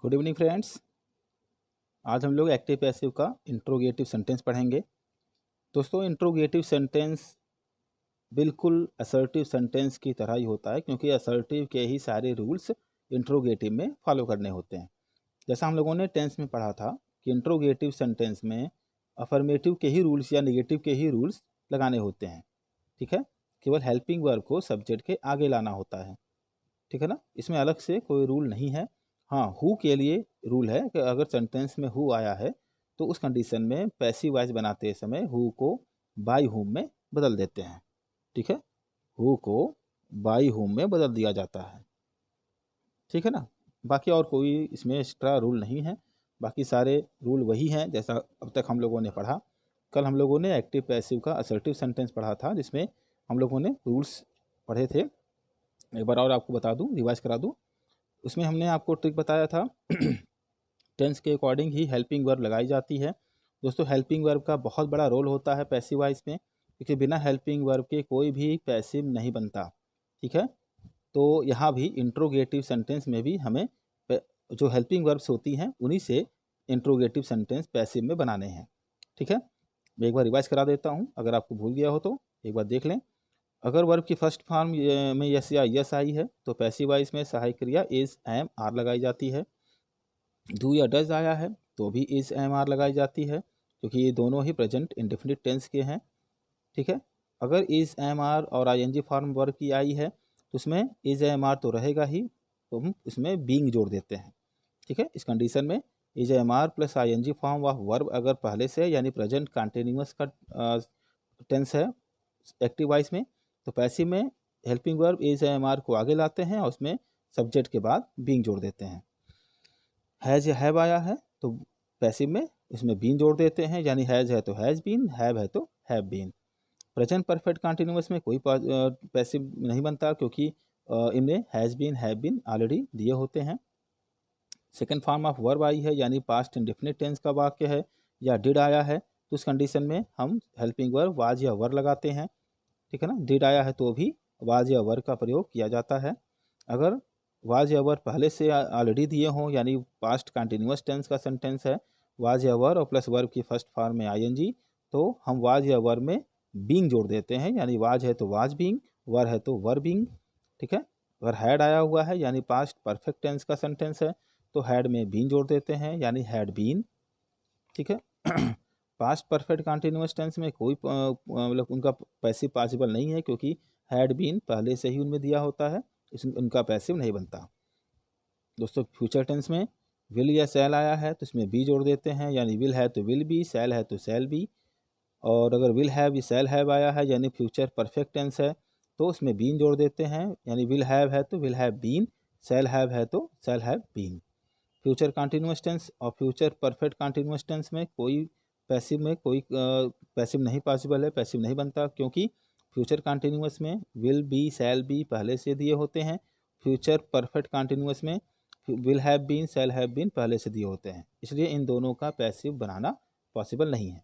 Good evening friends. आज हम लोग एक्टिव पैसिव का इंट्रोगेटिव सेंटेंस पढ़ेंगे। दोस्तों, इंट्रोगेटिव सेंटेंस बिल्कुल असर्टिव सेंटेंस की तरह ही होता है, क्योंकि असर्टिव के ही सारे रूल्स इंट्रोगेटिव में फॉलो करने होते हैं। जैसा हम लोगों ने टेंस में पढ़ा था कि इंट्रोगेटिव सेंटेंस में अफर्मेटिव के ही रूल्स या नेगेटिव के ही रूल्स लगाने होते हैं। ठीक है, केवल हेल्पिंग वर्ब को सब्जेक्ट के आगे लाना होता है। ठीक है ना, इसमें अलग से कोई रूल नहीं है। हाँ, हु के लिए रूल है कि अगर सेंटेंस में हु आया है तो उस कंडीशन में पैसिव वॉइस बनाते समय हु को बाय हुम में बदल देते हैं। ठीक है, हु को बाय हुम में बदल दिया जाता है। ठीक है ना, बाकी और कोई इसमें एक्स्ट्रा रूल नहीं है। बाकी सारे रूल वही हैं जैसा अब तक हम लोगों ने पढ़ा। कल हम लोगों ने एक्टिव पैसिव का असर्टिव सेंटेंस पढ़ा था, जिसमें हम लोगों ने रूल्स पढ़े थे। एक बार और आपको बता दूं, रिवाइज करा दूं। उसमें हमने आपको ट्रिक बताया था टेंस के अकॉर्डिंग ही हेल्पिंग वर्ब लगाई जाती है। दोस्तों, हेल्पिंग वर्ब का बहुत बड़ा रोल होता है पैसिव वॉइस में, क्योंकि बिना हेल्पिंग वर्ब के कोई भी पैसिव नहीं बनता। ठीक है, तो यहाँ भी इंट्रोगेटिव सेंटेंस में भी हमें जो हेल्पिंग वर्ब्स होती हैं उन्हीं से इंट्रोगेटिव सेंटेंस पैसिव में बनाने हैं। ठीक है, मैं एक बार रिवाइज करा देता हूँ, अगर आपको भूल गया हो तो एक बार देख लें। अगर वर्ब की फर्स्ट फॉर्म में यस या यस आई है तो पैसिव वॉइस में सहायक क्रिया इज एम आर लगाई जाती है। डू या डज आया है तो भी इज एम आर लगाई जाती है, क्योंकि ये दोनों ही प्रेजेंट इंडेफिनिट टेंस के हैं। ठीक है, अगर इज एम आर और I N G form verb की आई है तो उसमें इज एम आर तो रहेगा ही, तो हम इसमें बीइंग जोड़ देते हैं। ठीक है, इस कंडीशन में is am are plus I N G form of verb अगर पहले से यानी प्रेजेंट कंटिन्यूअस का टेंस है एक्टिव वॉइस में, तो पैसिव में helping verb is am are को आगे लाते हैं और उसमें सब्जेक्ट के बाद बीइंग जोड़ देते हैं। हैज़ या हैव आया है तो पैसिव में इसमें बीन जोड़ देते हैं, यानी हैज़ है तो हैज़ बीन, हैव है तो have been. Present perfect continuous में कोई पैसिव नहीं बनता, क्योंकि इनमें has been have been already दिए होते हैं। सेकेंड फॉर्म ऑफ वर्ब आई है, यानी पास्ट इंडेफिनिट टेंस का वाक्य है या डिड आया है, तो उस कंडीशन में हम हेल्पिंग वर्ब वाज या वर लगाते हैं। ठीक है ना, डिड आया है तो भी वाज या वर का प्रयोग किया जाता है। अगर वाज या वर पहले से ऑलरेडी दिए हों, यानी पास्ट कंटिन्यूअस टेंस का सेंटेंस है, वाज या वर और प्लस वर्ब की फर्स्ट फॉर्म में आईएनजी, तो हम वाज या वर में बीइंग जोड़ देते हैं, यानी वाज है तो वाज बीइंग, वर है तो वर बीइंग। ठीक है, अगर हैड आया हुआ है यानी पास्ट परफेक्ट टेंस का सेंटेंस है तो हैड में बीन जोड़ देते हैं, यानी हैड बीन। ठीक है पास्ट परफेक्ट कंटिन्यूअस टेंस में कोई मतलब उनका पैसिव पॉसिबल नहीं है, क्योंकि हैड बीन पहले से ही उनमें दिया होता है, उनका पैसिव नहीं बनता। दोस्तों, फ्यूचर टेंस में विल या सैल आया है तो इसमें बी जोड़ देते हैं, यानी विल है तो विल बी, सैल है तो सैल बी। और अगर विल हैव या सैल हैव आया है यानी फ्यूचर परफेक्ट टेंस है तो उसमें बीन जोड़ देते हैं, यानी विल हैव है तो will have been, shall have है तो shall have been. Future continuous tense और फ्यूचर परफेक्ट कंटिन्यूअस टेंस में कोई पैसिव में कोई पैसिव नहीं पॉसिबल है, पैसिव नहीं बनता, क्योंकि फ्यूचर कंटिन्यूअस में विल बी सैल बी पहले से दिए होते हैं। फ्यूचर परफेक्ट कंटिन्यूअस में will have been shall have been पहले से दिए होते हैं, इसलिए इन दोनों का पैसिव बनाना पॉसिबल नहीं है।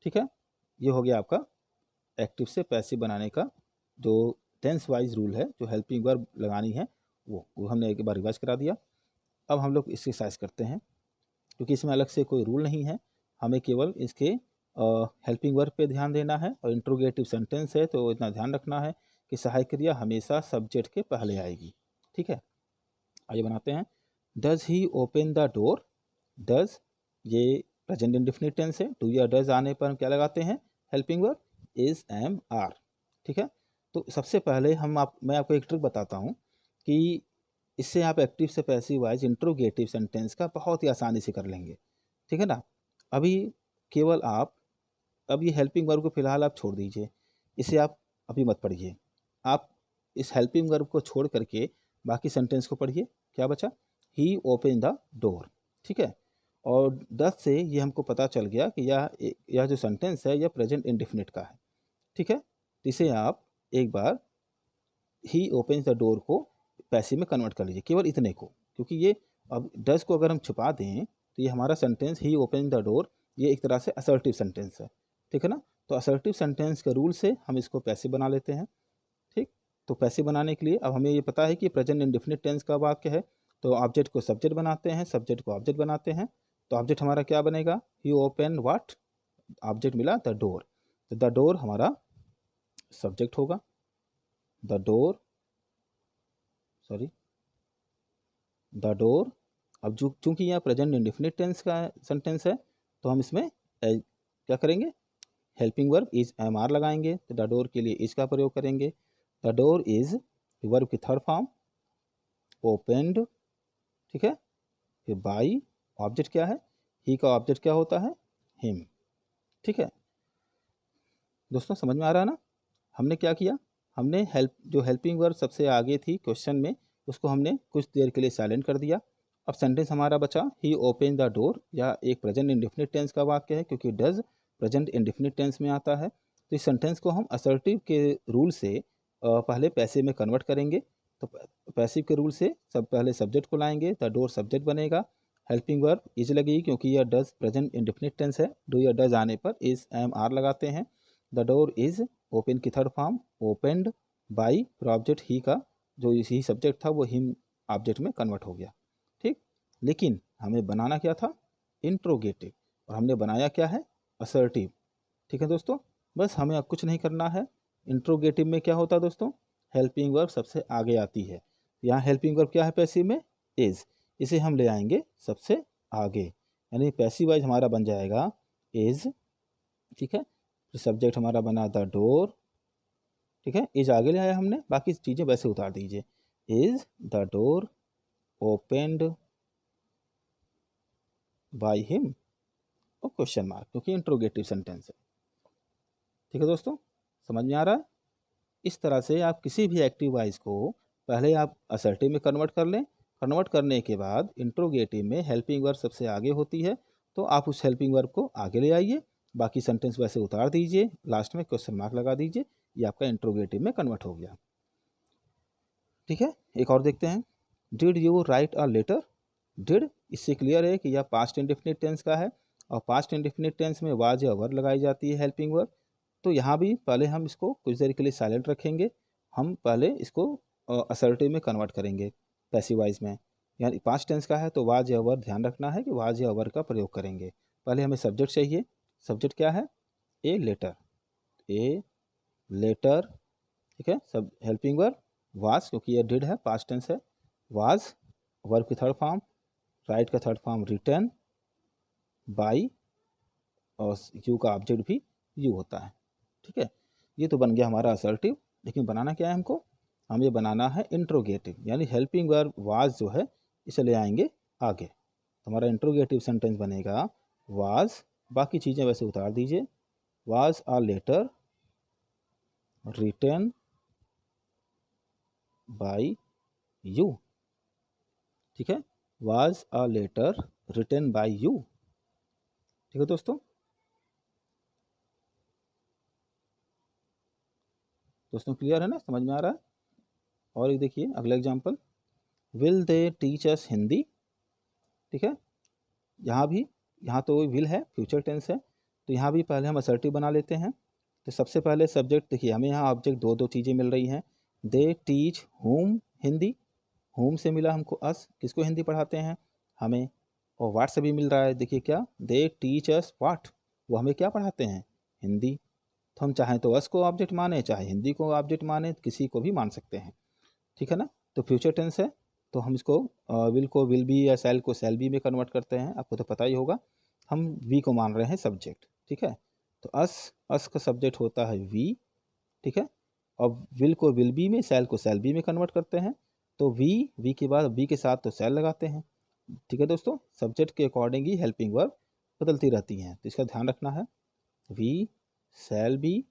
ठीक है, ये हो गया आपका एक्टिव से पैसिव बनाने का जो टेंस वाइज रूल है, जो हेल्पिंग वर्ब लगानी है वो हमने एक बार रिवाइज करा दिया। अब हम लोग एक्सरसाइज करते हैं, क्योंकि इसमें अलग से कोई रूल नहीं है, हमें केवल इसके हेल्पिंग वर्ब पे ध्यान देना है, और इंट्रोगेटिव सेंटेंस है तो इतना ध्यान रखना है कि सहायक क्रिया हमेशा सब्जेक्ट के पहले आएगी। ठीक है, आइए बनाते हैं। Does he open the door, does ये प्रेजेंट इंडेफिनिट टेंस है, डू या डज आने पर हम क्या लगाते हैं, helping verb is am are. ठीक है, तो सबसे पहले मैं आपको एक ट्रिक बताता हूँ कि इससे आप एक्टिव से पैसिव वाइज इंट्रोगेटिव सेंटेंस का बहुत ही आसानी से कर लेंगे। ठीक है ना, अभी केवल आप अब ये हेल्पिंग वर्ब को फिलहाल आप छोड़ दीजिए, इसे आप अभी मत पढ़िए। आप इस हेल्पिंग वर्ब को छोड़ करके बाकी सेंटेंस को पढ़िए। क्या बचा, ही ओपन द डोर। ठीक है, और 10 से ये हमको पता चल गया कि यह जो सेंटेंस है यह प्रेजेंट इंडेफिनिट का है। ठीक है, इसे आप एक बार ही ओपन द डोर को पैसिव में कन्वर्ट कर लीजिए, केवल इतने को, क्योंकि ये अब डज को अगर हम छुपा दें तो ये हमारा sentence he open the door ये एक तरह से असर्टिव सेंटेंस है। ठीक है ना, तो असर्टिव सेंटेंस के रूल से हम इसको पैसिव बना लेते हैं। ठीक, तो पैसिव बनाने के लिए अब हमें ये पता है कि प्रेजेंट इंडेफिनिट टेंस का वाक्य है, तो ऑब्जेक्ट को सब्जेक्ट बनाते हैं, सब्जेक्ट को ऑब्जेक्ट बनाते हैं, तो ऑब्जेक्ट हमारा क्या बनेगा, ही ओपन व्हाट, ऑब्जेक्ट मिला द डोर, तो द डोर हमारा सब्जेक्ट होगा, the door, sorry the door. अब जो चूंकि यह प्रेजेंट इंडेफिनिट टेंस का सेंटेंस है तो हम इसमें क्या करेंगे, helping verb is am are लगाएंगे, तो द डोर के लिए इज का प्रयोग करेंगे। द डोर इज वर्ब की थर्ड फॉर्म ओपेंड, ठीक है। फिर बाई, ऑब्जेक्ट क्या है, ही का ऑब्जेक्ट क्या होता है, हिम, ठीक है। दोस्तों समझ में आ रहा है ना, हमने क्या किया, हमने जो हेल्पिंग वर्ब सबसे आगे थी क्वेश्चन में उसको हमने कुछ देर के लिए साइलेंट कर दिया। अब सेंटेंस हमारा बचा ही ओपन द डोर, या एक प्रेजेंट इंडेफिनिट टेंस का वाक्य है क्योंकि डज प्रेजेंट इंडेफिनिट टेंस में आता है। तो इस सेंटेंस को हम असर्टिव के रूल से पहले पैसिव में कन्वर्ट करेंगे। तो पैसिव के रूल से सब पहले सब्जेक्ट को लाएंगे, द डोर सब्जेक्ट बनेगा, हेल्पिंग वर्ब इज लगेगी क्योंकि यह डज प्रेजेंट इंडेफिनिट टेंस है, डू या डज आने पर इज एम आर लगाते हैं। द डोर इज ओपन की थर्ड फॉर्म ओपेंड बाई, फिर ऑब्जेक्ट ही का जो ही सब्जेक्ट था वो हिम ऑब्जेक्ट में कन्वर्ट हो गया, ठीक। लेकिन हमें बनाना क्या था, इंट्रोगेटिव, और हमने बनाया क्या है, असर्टिव, ठीक है दोस्तों। बस हमें अब कुछ नहीं करना है। इंट्रोगेटिव में क्या होता है दोस्तों, हेल्पिंग वर्ब सबसे आगे आती है, यहाँ हेल्पिंग वर्ब क्या है पैसिव में, इज, इसे हम ले आएंगे सबसे आगे, यानी पैसिव वाइज हमारा बन जाएगा इज, ठीक है। तो सब्जेक्ट हमारा बना द डोर, ठीक है, इज आगे ले आया हमने, बाकी चीज़ें वैसे उतार दीजिए, is the door opened by him और क्वेश्चन मार्क क्योंकि इंट्रोगेटिव सेंटेंस है, ठीक है दोस्तों, समझ में आ रहा है। इस तरह से आप किसी भी एक्टिव वॉइस को पहले आप असर्टिव में कन्वर्ट कर लें, कन्वर्ट करने के बाद इंट्रोगेटिव में हेल्पिंग वर्ब सबसे आगे होती है, तो आप उस हेल्पिंग वर्ब को आगे ले आइए, बाकी सेंटेंस वैसे उतार दीजिए, लास्ट में क्वेश्चन मार्क लगा दीजिए, ये आपका इंट्रोगेटिव में कन्वर्ट हो गया, ठीक है। एक और देखते हैं, did you write a letter, did इससे क्लियर है कि यह पास्ट इंडेफिनिट टेंस का है, और पास्ट इंडेफिनिट टेंस में वाज या वर लगाई जाती है हेल्पिंग वर्ब। तो यहाँ भी पहले हम इसको कुछ देर के लिए साइलेंट रखेंगे, हम पहले इसको असर्टिव में कन्वर्ट करेंगे पैसिव वॉइस में, यानी पास्ट टेंस का है तो वाज या वर, ध्यान रखना है कि वाज या वर का प्रयोग करेंगे। पहले हमें सब्जेक्ट चाहिए, सब्जेक्ट क्या है, ए लेटर, ए लेटर, ठीक है। सब हेल्पिंग वर्ब वाज क्योंकि यह डिड है, पास्ट टेंस है, वाज, वर्ब की थर्ड फॉर्म, राइट का थर्ड फॉर्म रिटर्न, बाई, और यू का ऑब्जेक्ट भी यू होता है, ठीक है। ये तो बन गया हमारा असर्टिव, लेकिन बनाना क्या है हमको, हमें बनाना है इंट्रोगेटिव, यानी हेल्पिंग वर्ब वाज जो है इसे ले आएंगे आगे, तो हमारा इंट्रोगेटिव सेंटेंस बनेगा वाज, बाकी चीज़ें वैसे उतार दीजिए, was a letter return by you, ठीक है, was a letter written by you, ठीक है दोस्तों। दोस्तों क्लियर है ना, समझ में आ रहा है। और एक देखिए अगला example, will they teach us Hindi, ठीक है। यहाँ तो विल है, फ्यूचर टेंस है, तो यहाँ भी पहले हम असर्टिव बना लेते हैं। तो सबसे पहले सब्जेक्ट देखिए, हमें यहाँ ऑब्जेक्ट दो चीज़ें मिल रही हैं, they teach home Hindi, home से मिला हमको अस, किसको हिंदी पढ़ाते हैं, हमें, और वाट से भी मिल रहा है, देखिए क्या, दे टीच अस वाट, वो हमें क्या पढ़ाते हैं, हिंदी। तो हम चाहें तो अस को ऑब्जेक्ट माने, चाहे हिंदी को ऑब्जेक्ट माने, किसी को भी मान सकते हैं, ठीक है ना। तो फ्यूचर टेंस है तो हम इसको विल को विल बी या सेल को सेल बी में कन्वर्ट करते हैं, आपको तो पता ही होगा, हम वी को मान रहे हैं सब्जेक्ट, ठीक है। तो अस का सब्जेक्ट होता है वी, ठीक है। अब विल को विल बी में, सेल को सेल बी में कन्वर्ट करते हैं, तो वी के बाद बी के साथ तो सेल लगाते हैं, ठीक है दोस्तों। सब्जेक्ट के अकॉर्डिंग ही हेल्पिंग वर्ब बदलती रहती हैं, तो इसका ध्यान रखना है, वी सेल बी,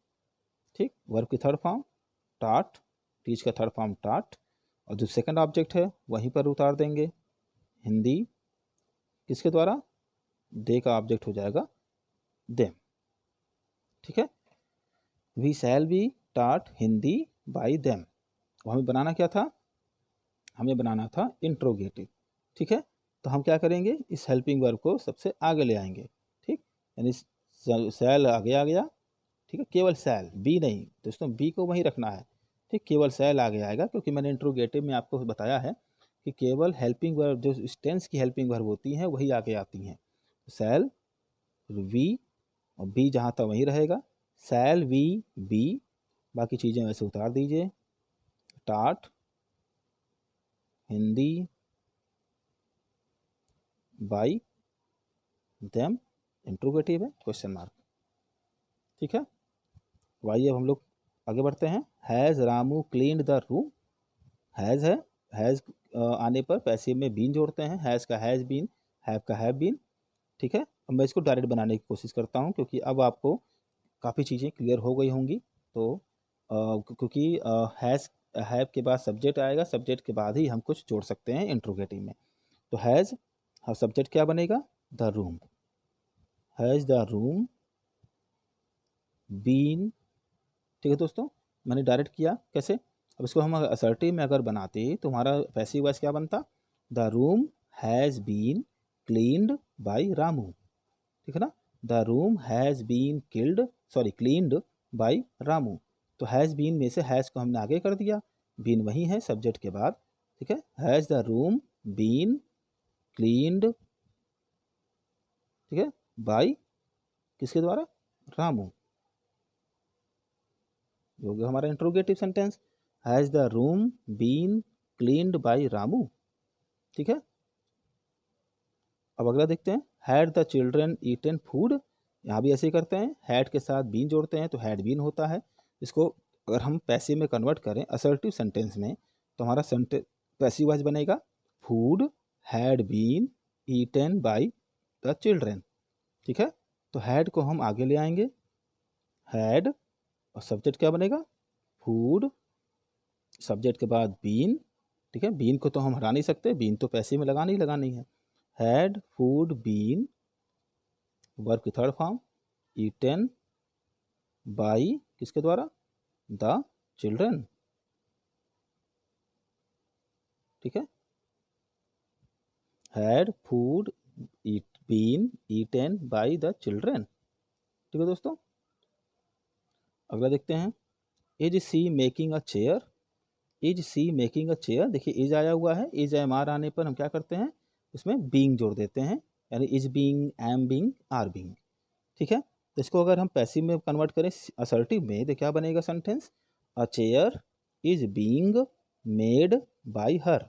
ठीक, वर्ब की थर्ड फॉर्म टाट, टीच का थर्ड फॉर्म टाट, और जो सेकंड ऑब्जेक्ट है वहीं पर उतार देंगे हिंदी, किसके द्वारा, दे का ऑब्जेक्ट हो जाएगा देम, ठीक है। वी शैल बी टाट हिंदी बाई देम, और हमें बनाना क्या था, हमें बनाना था इंट्रोगेटिव, ठीक है। तो हम क्या करेंगे, इस हेल्पिंग वर्ब को सबसे आगे ले आएंगे, ठीक, यानी शैल आगे आ गया, ठीक है, केवल शैल, बी नहीं दोस्तों, बी को वहीं रखना है, ठीक, केवल शैल आगे आएगा क्योंकि मैंने इंट्रोगेटिव में आपको बताया है कि केवल हेल्पिंग वर्ब जो टेंस की हेल्पिंग वर्ब होती हैं वही आगे आती हैं। शैल वी और बी जहाँ था वहीं रहेगा, शैल वी बी, बाकी चीज़ें वैसे उतार दीजिए। टाट हिंदी बाई देम, इंट्रोगेटिव है, क्वेश्चन मार्क। ठीक है, तो आइए अब हम लोग आगे बढ़ते हैं। Has Ramu cleaned the room, has है, हैज़ आने पर पैसिव में बीन जोड़ते हैं, हैज़ का हैज़ बीन, हैव का हैव बीन। ठीक है, अब मैं इसको डायरेक्ट बनाने की कोशिश करता हूँ क्योंकि अब आपको काफ़ी चीज़ें क्लियर हो गई होंगी। तो क्योंकि हैज़ हैव के बाद सब्जेक्ट आएगा, सब्जेक्ट के बाद ही हम कुछ जोड़ सकते हैं इंट्रोगेटिव में। तो हैज़, हाँ सब्जेक्ट क्या बनेगा, the room, has the room been. ठीक है दोस्तों, मैंने डायरेक्ट किया, कैसे, अब इसको हम असर्टिव में अगर बनाते तो हमारा पैसिव वॉइस क्या बनता, the room has been cleaned by Ramu. ठीक है ना, the room has been cleaned by Ramu. तो हैज़ बीन में से हैज़ को हमने आगे कर दिया, बीन वही है सब्जेक्ट के बाद। ठीक है, has the room been cleaned, ठीक है, बाई किसके द्वारा, रामू। हो गया हमारा interrogative sentence, has the room been cleaned by Ramu. ठीक है, अब अगला देखते हैं, had the children eaten food. यहाँ भी ऐसे ही करते हैं, हैड के साथ बीन जोड़ते हैं तो हैड बीन होता है। इसको अगर हम पैसिव में कन्वर्ट करें असर्टिव सेंटेंस में तो हमारा पैसिव वॉइस बनेगा, food had been eaten by the children. ठीक है, तो हैड को हम आगे ले आएंगे, हैड और सब्जेक्ट क्या बनेगा, फूड, सब्जेक्ट के बाद बीन। ठीक है, बीन को तो हम हटा नहीं सकते, बीन तो पैसिव में लगानी है। हैड फूड बीन, वर्ब की थर्ड फॉर्म, ईटन बाई किसके द्वारा, द चिल्ड्रन। ठीक है, had food been eaten by the children. ठीक है दोस्तों, अगला देखते हैं, is she making a chair, is she making a chair. देखिए इज आया हुआ है, इज एम आर आने पर हम क्या करते हैं, उसमें बीइंग जोड़ देते हैं, यानी is being, am being, are being. ठीक है, तो इसको अगर हम पैसिव में कन्वर्ट करें असर्टिव में तो क्या बनेगा sentence, a chair is being made by her.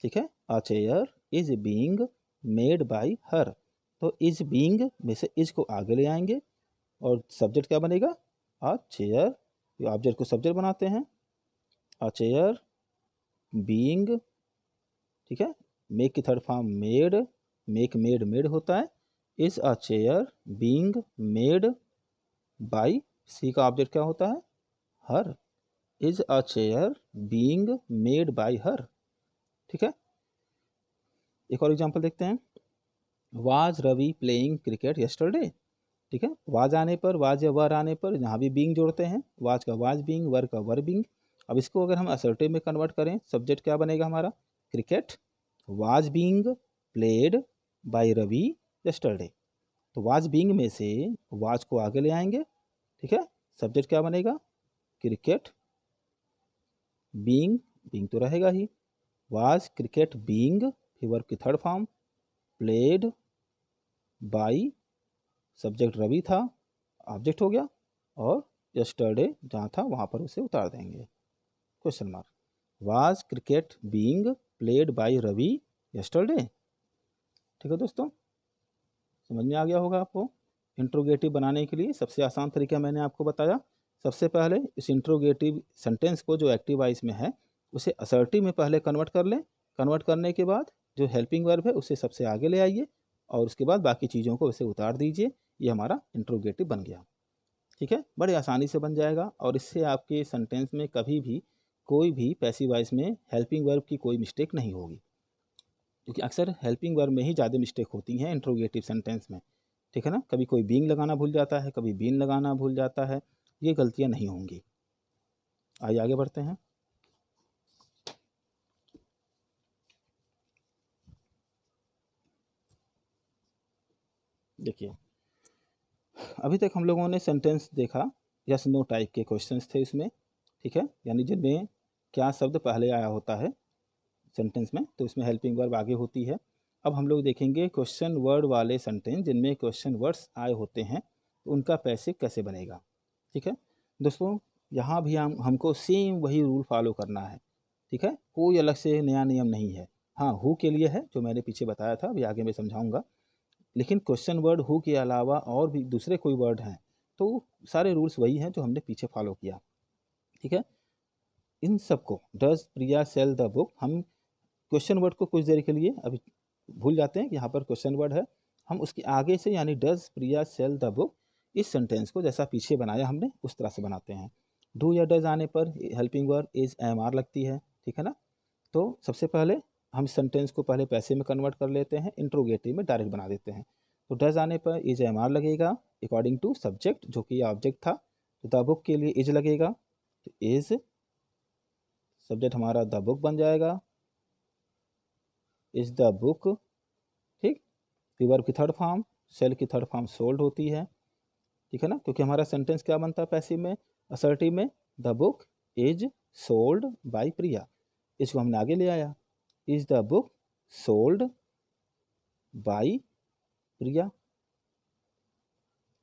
ठीक है, a chair is being made by her. तो इज बीइंग में से इज को आगे ले आएंगे और सब्जेक्ट क्या बनेगा, अ चेयर, ऑब्जेक्ट को सब्जेक्ट बनाते हैं, अ चेयर बीइंग। ठीक है, मेक की third form made, make made made होता है, is a chair being made by, सी का ऑब्जेक्ट क्या होता है, her, is a chair being made by her. ठीक है, एक और एग्जांपल देखते हैं, was Ravi playing cricket yesterday. ठीक है, वाज आने पर, वाज या वर आने पर यहाँ भी बीइंग जोड़ते हैं, वाज का वाज बीइंग, वर का वर बीइंग। अब इसको अगर हम असर्टिव में कन्वर्ट करें, सब्जेक्ट क्या बनेगा हमारा, cricket was being played by Ravi yesterday. तो वाज बीइंग में से वाज को आगे ले आएंगे। ठीक है, सब्जेक्ट क्या बनेगा, क्रिकेट बीइंग, बीइंग तो रहेगा ही, वाज क्रिकेट बीइंग, फिर वर्ब की third form, played by, subject Ravi था, ऑब्जेक्ट हो गया, और यस्टरडे जहाँ था वहाँ पर उसे उतार देंगे, question mark. Was cricket being played by Ravi yesterday. ठीक है दोस्तों, समझ में आ गया होगा आपको। इंट्रोगेटिव बनाने के लिए सबसे आसान तरीका मैंने आपको बताया। सबसे पहले इस इंट्रोगेटिव सेंटेंस को जो एक्टिव वॉइस में है उसे असर्टिव में पहले कन्वर्ट कर लें, कन्वर्ट करने के बाद जो हेल्पिंग वर्ब है उसे सबसे आगे ले आइए और उसके बाद बाकी चीज़ों को उसे उतार दीजिए, ये हमारा इंट्रोगेटिव बन गया। ठीक है, बड़े आसानी से बन जाएगा और इससे आपके सेंटेंस में कभी भी कोई भी पैसिव वॉइस में हेल्पिंग वर्ब की कोई मिस्टेक नहीं होगी, क्योंकि अक्सर हेल्पिंग वर्ब में ही ज़्यादा मिस्टेक होती हैं इंट्रोगेटिव सेंटेंस में। ठीक है ना, कभी कोई बीइंग लगाना भूल जाता है, कभी बीन लगाना भूल जाता है, ये गलतियाँ नहीं होंगी। आइए आगे बढ़ते हैं। देखिए अभी तक हम लोगों ने सेंटेंस देखा, यस नो टाइप के क्वेश्चंस थे इसमें। ठीक है, यानी जिनमें क्या शब्द पहले आया होता है सेंटेंस में, तो इसमें हेल्पिंग वर्ब आगे होती है। अब हम लोग देखेंगे क्वेश्चन वर्ड वाले सेंटेंस जिनमें क्वेश्चन वर्ड्स आए होते हैं, तो उनका पैसिव कैसे बनेगा। ठीक है दोस्तों, यहाँ भी हमको सेम वही रूल फॉलो करना है। ठीक है, कोई अलग से नया नियम नहीं है। हाँ, हु के लिए है जो मैंने पीछे बताया था, अभी आगे मैं समझाऊंगा, लेकिन क्वेश्चन वर्ड हु के अलावा और भी दूसरे कोई वर्ड हैं तो सारे रूल्स वही हैं जो हमने पीछे फॉलो किया। ठीक है, इन सबको does Priya sell the book, हम क्वेश्चन वर्ड को कुछ देर के लिए अभी भूल जाते हैं कि यहाँ पर क्वेश्चन वर्ड है, हम उसके आगे से यानी does Priya sell the book इस सेंटेंस को जैसा पीछे बनाया हमने उस तरह से बनाते हैं। डू या डज आने पर helping verb is am are लगती है। ठीक है ना, तो सबसे पहले हम सेंटेंस को पहले पैसे में कन्वर्ट कर लेते हैं, इंट्रोगेटिव में डायरेक्ट बना देते हैं। तो डज आने पर इज एम आर लगेगा अकॉर्डिंग टू सब्जेक्ट, जो कि ऑब्जेक्ट था। तो द बुक के लिए इज लगेगा, तो इज सब्जेक्ट हमारा द बुक बन जाएगा, इज द बुक। ठीक, वर्ब की थर्ड फॉर्म सेल की थर्ड फॉर्म सोल्ड होती है। ठीक है ना, क्योंकि हमारा सेंटेंस क्या बनता है पैसिव में, असर्टिव में, the book is sold by Priya, इसको हमने आगे ले आया, is the book sold by Priya.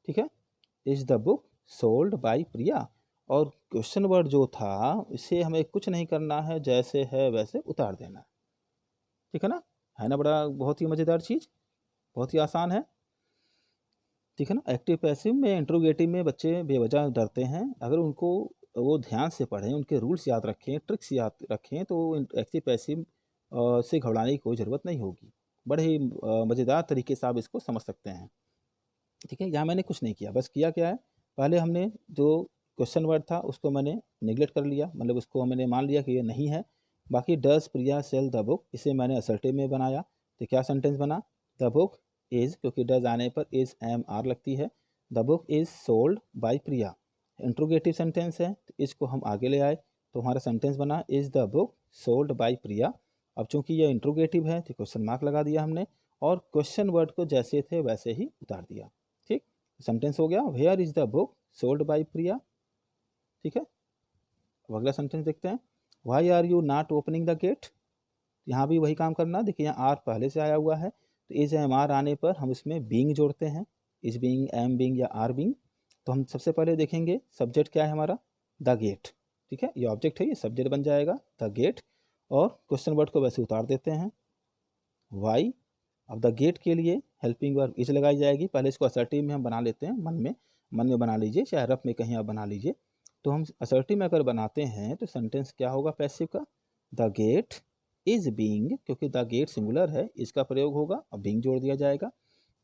ठीक है, is the book sold by Priya. और क्वेश्चन वर्ड जो था इसे हमें कुछ नहीं करना है, जैसे है वैसे उतार देना है। ठीक है ना, बड़ा बहुत ही मज़ेदार चीज़, बहुत ही आसान है। ठीक है ना, एक्टिव पैसिव में इंट्रोगेटिव में बच्चे बेवजह डरते हैं, अगर उनको वो ध्यान से पढ़ें, उनके रूल्स याद रखें, ट्रिक्स याद रखें, तो एक्टिव पैसिव से घबराने की कोई ज़रूरत नहीं होगी। बड़े ही मज़ेदार तरीके से आप इसको समझ सकते हैं। ठीक है, यहाँ मैंने कुछ नहीं किया, बस किया क्या है, पहले हमने जो क्वेश्चन वर्ड था उसको मैंने निगलेक्ट कर लिया, मतलब उसको मैंने मान लिया कि ये नहीं है। बाकी does Priya sell the book, इसे मैंने असर्टिव में बनाया, तो क्या सेंटेंस बना, द बुक इज, क्योंकि डज आने पर इज एम आर लगती है, the book is sold by Priya. Interrogative sentence है, तो इसको हम आगे ले आए, तो हमारा सेंटेंस बना is the book sold by Priya. अब चूंकि यह इंट्रोगेटिव है तो क्वेश्चन मार्क लगा दिया हमने, और क्वेश्चन वर्ड को जैसे थे वैसे ही उतार दिया। ठीक, सेंटेंस हो गया, where is the book sold by Priya. ठीक है, अब अगला सेंटेंस देखते हैं, why are you not opening the gate. यहाँ भी वही काम करना, देखिए यहाँ आर पहले से आया हुआ है, तो इज एम आर आने पर हम इसमें बीइंग जोड़ते हैं, इज बीइंग, एम बीइंग या आर बीइंग। तो हम सबसे पहले देखेंगे सब्जेक्ट क्या है हमारा, द गेट। ठीक है, ये ऑब्जेक्ट है, ये सब्जेक्ट बन जाएगा द गेट, और क्वेश्चन वर्ड को वैसे उतार देते हैं, वाई। अब द गेट के लिए हेल्पिंग वर्ब इज लगाई जाएगी, पहले इसको असर्टिव में हम बना लेते हैं, मन में बना लीजिए, चाहे रफ में कहीं आप बना लीजिए। तो हम असर्टिव में अगर बनाते हैं तो सेंटेंस क्या होगा पैसिव का, द गेट इज बीइंग, क्योंकि द गेट सिंगुलर है, इसका प्रयोग होगा और बीइंग जोड़ दिया जाएगा।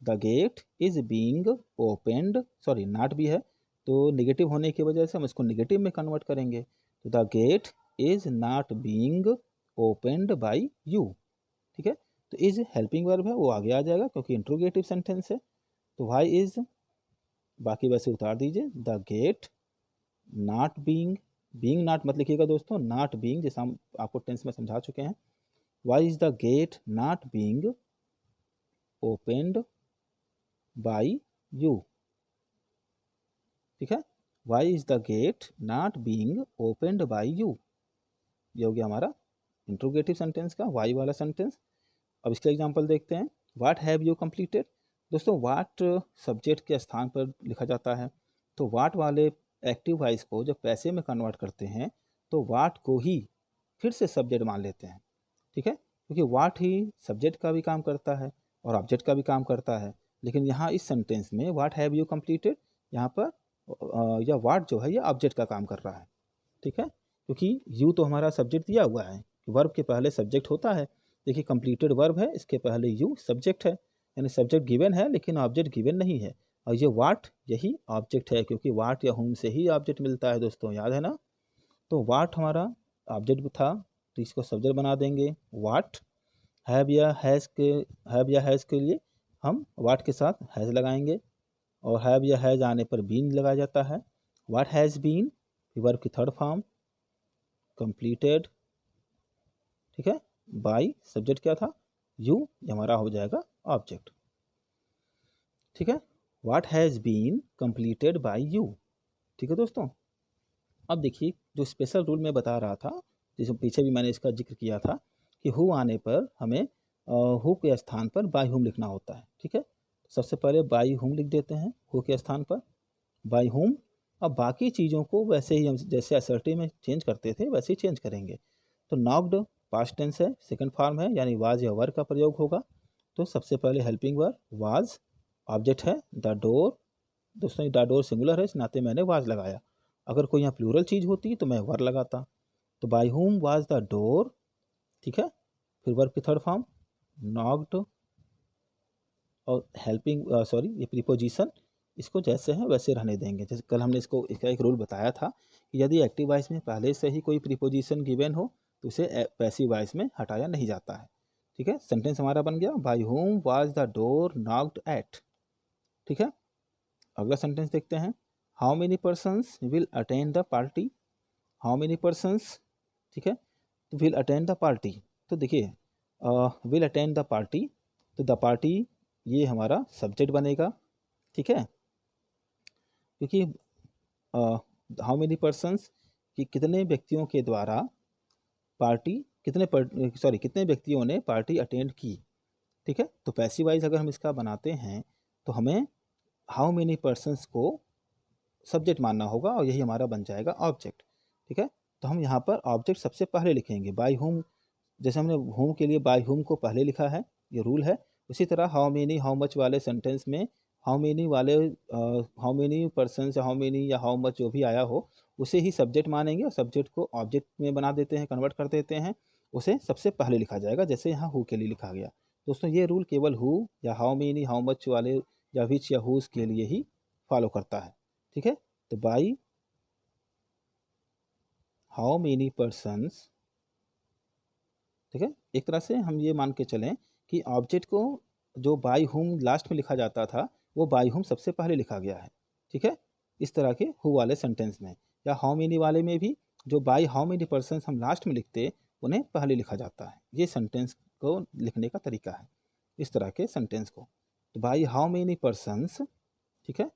The gate is being opened, sorry not भी है, तो निगेटिव होने की वजह से हम इसको निगेटिव में कन्वर्ट करेंगे, तो the gate is not being opened by you. ठीक है, तो इज हेल्पिंग वर्ब है, वो आगे आ जाएगा क्योंकि इंट्रोगेटिव सेंटेंस है। तो वाई इज, बाकी वैसे उतार दीजिए, the gate not being, being not मत लिखिएगा दोस्तों, नॉट बीइंग जैसा हम आपको टेंस में समझा चुके हैं। Why is the gate not being opened by you. ठीक है, why is the gate not being opened by you, ये हो गया हमारा इंट्रोगेटिव सेंटेंस का वाई वाला सेंटेंस। अब इसका एग्जांपल देखते हैं, व्हाट हैव यू कंप्लीटेड। दोस्तों व्हाट सब्जेक्ट के स्थान पर लिखा जाता है, तो व्हाट वाले एक्टिव वॉइस को जब पैसे में कन्वर्ट करते हैं तो व्हाट को ही फिर से सब्जेक्ट मान लेते हैं। ठीक है, क्योंकि व्हाट ही सब्जेक्ट का भी काम करता है और ऑब्जेक्ट का भी काम करता है, लेकिन यहाँ इस सेंटेंस में व्हाट हैव यू कंप्लीटेड, यहाँ पर या व्हाट जो है ये ऑब्जेक्ट का काम कर रहा है। ठीक है, क्योंकि यू तो हमारा सब्जेक्ट दिया हुआ है, वर्ब के पहले सब्जेक्ट होता है। देखिए कंप्लीटेड वर्ब है, इसके पहले यू सब्जेक्ट है, यानी सब्जेक्ट गिवन है लेकिन ऑब्जेक्ट गिवन नहीं है, और ये वाट यही ऑब्जेक्ट है, क्योंकि वाट या होम से ही ऑब्जेक्ट मिलता है दोस्तों, याद है ना। तो वाट हमारा ऑब्जेक्ट था, तो इसको सब्जेक्ट बना देंगे वाट। हैव या हैज़ के लिए हम वाट के साथ हैज़ लगाएंगे, और हैव या हैज़ आने पर बीन लगाया जाता है। वाट हैज़ बीन वर्ब की थर्ड फॉर्म कंप्लीटेड। ठीक है, बाय सब्जेक्ट क्या था, यू, ये हमारा हो जाएगा ऑब्जेक्ट। ठीक है, what has been completed by you. ठीक है दोस्तों, अब देखिए जो स्पेशल रूल मैं बता रहा था, जिस पीछे भी मैंने इसका जिक्र किया था, कि हु आने पर हमें हु के स्थान पर बाय हुम लिखना होता है। ठीक है, सबसे पहले बाय हुम लिख देते हैं हु के स्थान पर, बाय हुम। अब बाकी चीज़ों को वैसे ही हम जैसे असर्टिव में चेंज करते थे वैसे ही चेंज करेंगे। तो नॉक्ड पास्ट टेंस है, सेकंड फॉर्म है, यानी वाज या वर का प्रयोग होगा। तो सबसे पहले हेल्पिंग वर्ब वाज, ऑब्जेक्ट है द डोर। दोस्तों द डोर सिंगुलर है, इस नाते मैंने वाज लगाया। अगर कोई यहाँ प्लूरल चीज़ होती तो मैं वर लगाता। तो by whom was the door. ठीक है, फिर वर्ब की थर्ड फॉर्म नॉक्ड और हेल्पिंग सॉरी ये प्रीपोजिशन, इसको जैसे है वैसे रहने देंगे। जैसे कल हमने इसका एक रूल बताया था कि यदि एक्टिव वॉइस में पहले से ही कोई प्रीपोजिशन गिवन हो तो उसे पैसिव वॉइस में हटाया नहीं जाता है। ठीक है, सेंटेंस हमारा बन गया by whom was the door knocked eight. ठीक है, अगला सेंटेंस देखते हैं, how many persons will attend the party. How many persons, ठीक है, तो विल अटेंड द पार्टी। तो देखिए विल अटेंड द पार्टी, तो द पार्टी ये हमारा सब्जेक्ट बनेगा। ठीक है, क्योंकि हाउ मेनी पर्सन्स कि कितने व्यक्तियों के द्वारा पार्टी, कितने व्यक्तियों ने पार्टी अटेंड की। ठीक है, तो पैसिव वाइज अगर हम इसका बनाते हैं तो हमें हाउ मेनी पर्सन्स को सब्जेक्ट मानना होगा और यही हमारा बन जाएगा ऑब्जेक्ट। ठीक है, तो हम यहाँ पर ऑब्जेक्ट सबसे पहले लिखेंगे बाय हुम। जैसे हमने हुम के लिए बाय हुम को पहले लिखा है, ये रूल है। उसी तरह हाउ मेनी हाउ मच वाले सेंटेंस में हाउ मेनी वाले हाउ मेनी पर्सन या हाउ मेनी या हाउ मच जो भी आया हो उसे ही सब्जेक्ट मानेंगे और सब्जेक्ट को ऑब्जेक्ट में बना देते हैं, कन्वर्ट कर देते हैं, उसे सबसे पहले लिखा जाएगा जैसे यहाँ हु के लिए लिखा गया। दोस्तों ये रूल केवल हु या हाउ मेनी हाउ मच वाले या विच या हुज के लिए ही फॉलो करता है। ठीक है, तो बाई हाउ मेनी पर्सन्स, ठीक है, एक तरह से हम ये मान के चलें कि ऑब्जेक्ट को जो बाय हुम लास्ट में लिखा जाता था वो बाय हुम सबसे पहले लिखा गया है। ठीक है, इस तरह के हु वाले सेंटेंस में या हाउ मेनी वाले में भी जो बाय हाउ मेनी पर्सन्स हम लास्ट में लिखते उन्हें पहले लिखा जाता है। ये सेंटेंस को लिखने का तरीका है इस तरह के सेंटेंस को। तो बाय हाउ मेनी पर्सन्स, ठीक है,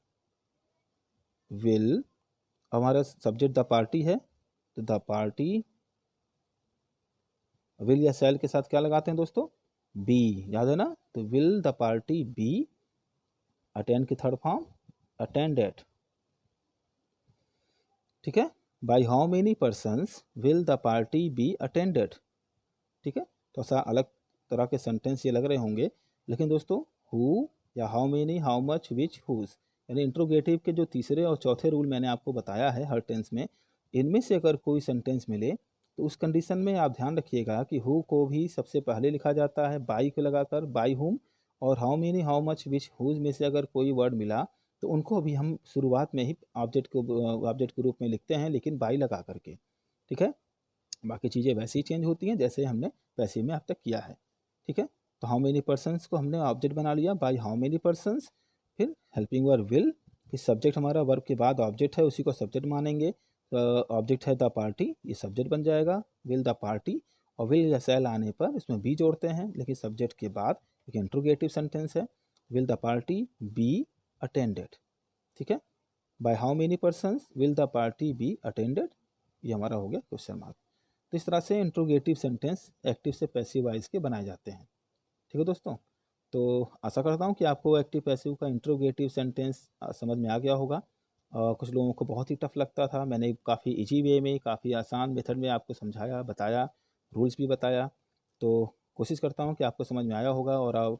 विल, हमारा सब्जेक्ट द पार्टी है तो द पार्टी, विल या शैल के साथ क्या लगाते हैं दोस्तों, बी, याद है ना। तो will the party be, attend की थर्ड फॉर्म अटेंडेड। ठीक है, by how many persons will the party be attended. ठीक है, तो ऐसा अलग तरह के सेंटेंस ये लग रहे होंगे, लेकिन दोस्तों हु या how many how much which whose, यानी इंट्रोगेटिव के जो तीसरे और चौथे रूल मैंने आपको बताया है हर टेंस में, इनमें से अगर कोई सेंटेंस मिले तो उस कंडीशन में आप ध्यान रखिएगा कि हु को भी सबसे पहले लिखा जाता है बाई को लगाकर बाई हुम, और how many how much which whose में से अगर कोई वर्ड मिला तो उनको भी हम शुरुआत में ही ऑब्जेक्ट के रूप में लिखते हैं लेकिन बाई लगा करके। ठीक है, बाकी चीज़ें वैसे ही चेंज होती हैं जैसे हमने पैसिव में अब तक किया है। ठीक है, तो हाउ मेनी पर्सन्स को हमने ऑब्जेक्ट बना लिया बाई हाउ मेनी पर्सन्स, फिर हेल्पिंग वर्ब विल, फिर सब्जेक्ट हमारा वर्ब के बाद ऑब्जेक्ट है उसी को सब्जेक्ट मानेंगे। ऑब्जेक्ट है द पार्टी, ये सब्जेक्ट बन जाएगा विल द पार्टी, और विल या सेल आने पर इसमें बी जोड़ते हैं, लेकिन सब्जेक्ट के बाद एक इंट्रोगेटिव सेंटेंस है will the party be attended. ठीक है, by how many persons will the party be attended, ये हमारा हो गया क्वेश्चन मार्क। तो इस तरह से इंट्रोगेटिव सेंटेंस एक्टिव से पैसिव वाइज के बनाए जाते हैं। ठीक है दोस्तों, तो आशा करता हूँ कि आपको एक्टिव पैसिव का इंट्रोगेटिव सेंटेंस समझ में आ गया होगा। कुछ लोगों को बहुत ही टफ लगता था, मैंने काफ़ी इजी वे में काफ़ी आसान मेथड में आपको समझाया, बताया, रूल्स भी बताया। तो कोशिश करता हूँ कि आपको समझ में आया होगा, और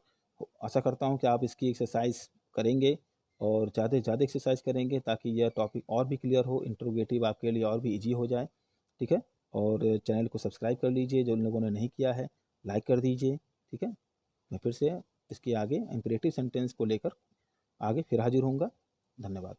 आशा करता हूँ कि आप इसकी एक्सरसाइज करेंगे और ज़्यादा से ज़्यादा एक्सरसाइज करेंगे ताकि यह टॉपिक और भी क्लियर हो, इंट्रोगेटिव आपके लिए और भी ईजी हो जाए। ठीक है, और चैनल को सब्सक्राइब कर लीजिए जो लोगों ने नहीं किया है, लाइक कर दीजिए। ठीक है, मैं फिर से इसके आगे इंपरेटिव सेंटेंस को लेकर आगे फिर हाजिर होऊंगा। धन्यवाद।